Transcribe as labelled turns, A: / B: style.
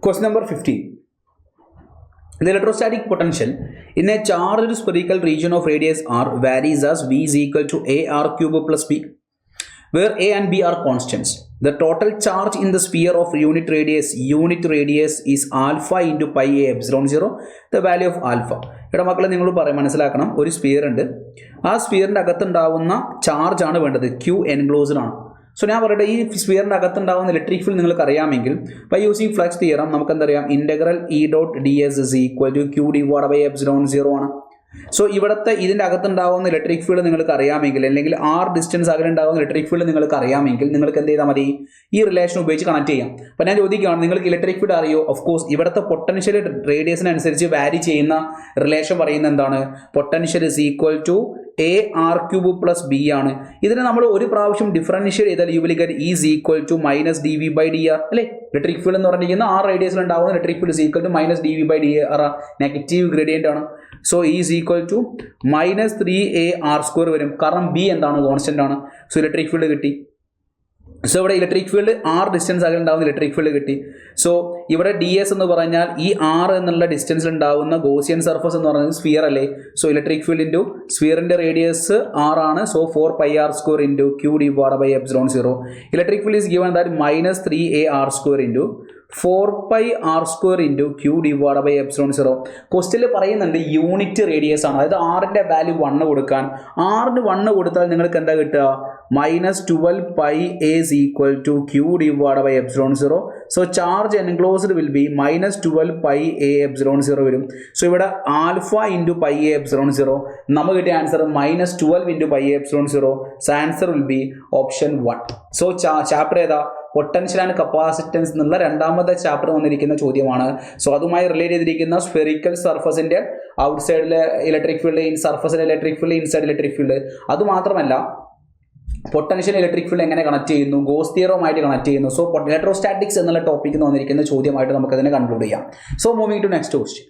A: Question number 15. The electrostatic potential in a charged spherical region of radius r varies as v is equal to a r cube plus b, where a and b are constants. The total charge in the sphere of unit radius is alpha into pi a epsilon 0, the value of alpha. ഇവിടെ മക്കളെ നിങ്ങൾ മനസ്സിലാക്കണം, ഒരു sphere ഉണ്ട്, ആ സ്പിയറിൻ്റെ അകത്തുണ്ടാവുന്ന charge ആണ് വേണ്ടത്, Q enclosed ആണ്. സോ ഞാൻ പറയട്ടെ, ഈ സ്പിയറിൻ്റെ അകത്തുണ്ടാകുന്ന ഇലക്ട്രിക് ഫീൽഡ് നിങ്ങൾക്ക് അറിയാമെങ്കിൽ ബൈ യൂസിങ് ഫ്ലക്സ് തിയറം നമുക്ക് എന്തറിയാം, integral E dot D S is equal to Q divide by epsilon 0 ആണ്. സോ ഇവിടുത്തെ ഇതിൻ്റെ അകത്തുണ്ടാകുന്ന ഇലക്ട്രിക് ഫീൽഡ് നിങ്ങൾക്ക് അറിയാമെങ്കിൽ, അല്ലെങ്കിൽ ആർ ഡിസ്റ്റൻസ് അകലുണ്ടാകുന്ന ഇലക്ട്രിക് ഫീൽഡ് നിങ്ങൾക്ക് അറിയാമെങ്കിൽ നിങ്ങൾക്ക് എന്ത് ചെയ്താൽ മതി, ഈ റിലേഷൻ ഉപയോഗിച്ച് കണക്ട് ചെയ്യാം. അപ്പോൾ ഞാൻ ചോദിക്കുകയാണ്, നിങ്ങൾക്ക് ഇലക്ട്രിക് ഫീൽഡ് അറിയോ? ഓഫ് കോഴ്സ് ഇവിടുത്തെ പൊട്ടൻഷ്യൽ റേഡിയസിനനുസരിച്ച് വാരി ചെയ്യുന്ന റിലേഷൻ പറയുന്നത് എന്താണ്, potential is equal to A R cube plus B ആണ്. ഇതിനെ നമ്മൾ ഒരു പ്രാവശ്യം ഡിഫറൻഷ്യൽ ചെയ്താൽ you will get is equal to minus D V by D R അല്ലേ. ഇലക്ട്രിക് ഫീൽഡ് എന്ന് പറഞ്ഞിരിക്കുന്ന ആർ റേഡിയസിൽ ഉണ്ടാകുന്ന electric field is equal to minus D V by D R, negative gradient ആണ്. So is equal to minus 3a R square വരും, കാരണം B എന്താണ്, constant ആണ്. സോ ഇലക്ട്രിക് ഫീൽഡ് കിട്ടി. സോ ഇവിടെ ഇലക്ട്രിക് ഫീൽഡ് ആർ ഡിസ്റ്റൻസ് അകലെ ഉണ്ടാകുന്ന electric field കിട്ടി. സോ ഇവിടെ ഡി എസ് എന്ന് പറഞ്ഞാൽ ഈ ആർ എന്നുള്ള ഡിസ്റ്റൻസിൽ ഉണ്ടാകുന്ന ഗോസിയൻ സർഫസ് എന്ന് പറയുന്നത് സ്ഫിയർ അല്ലേ. സോ ഇലക്ട്രിക് ഫീൽഡ് ഇൻറ്റു സ്ഫിയറിൻ്റെ റേഡിയസ് ആർ ആണ്. So 4 pi r square into Q divide by epsilon 0. Electric field is given that minus 3a R square into 4 pi r square into Q divide by epsilon 0. ക്വസ്റ്റ്യനിൽ പറയുന്നുണ്ട് unit radius ആണ്, അതായത് ആറിൻ്റെ value 1 കൊടുക്കാൻ. ആറിന് 1 കൊടുത്താൽ നിങ്ങൾക്ക് എന്താ കിട്ടുക, minus 12 pi a is equal to q divided by epsilon 0. So charge enclosed will be minus 12 pi a epsilon 0 വരും. സോ ഇവിടെ alpha into pi a epsilon 0, നമുക്ക് കിട്ടിയ answer minus 12 into pi a epsilon 0. So answer will be option 1. So chapter ഏതാ, potential and capacitance എന്നുള്ള രണ്ടാമത്തെ chapter വന്നിരിക്കുന്ന ചോദ്യമാണ്. So അതുമായി റിലേറ്റ് ചെയ്തിരിക്കുന്ന സ്ഫെറിക്കൽ സർഫസിൻ്റെ ഔട്ട് സൈഡിലെ ഇലക്ട്രിക് ഫീൽഡ്, സർഫസിലെ electric field, inside electric field, അതുമാത്രമല്ല പൊട്ടൻഷ്യൽ ഇലക്ട്രിക് ഫീൽഡ് എങ്ങനെ കണക്ട് ചെയ്യുന്നു, ഗോസ് തിയറവുമായിട്ട് കണക്ട് ചെയ്യുന്നു. സോ ഇലക്ട്രോസ്റ്റാറ്റിക്സ് എന്നുള്ള ടോപ്പിക്കിൽ വന്നിരിക്കുന്ന ചോദ്യമായിട്ട് നമുക്കതിനെ കൺക്ലൂഡ് ചെയ്യാം. So moving to next question.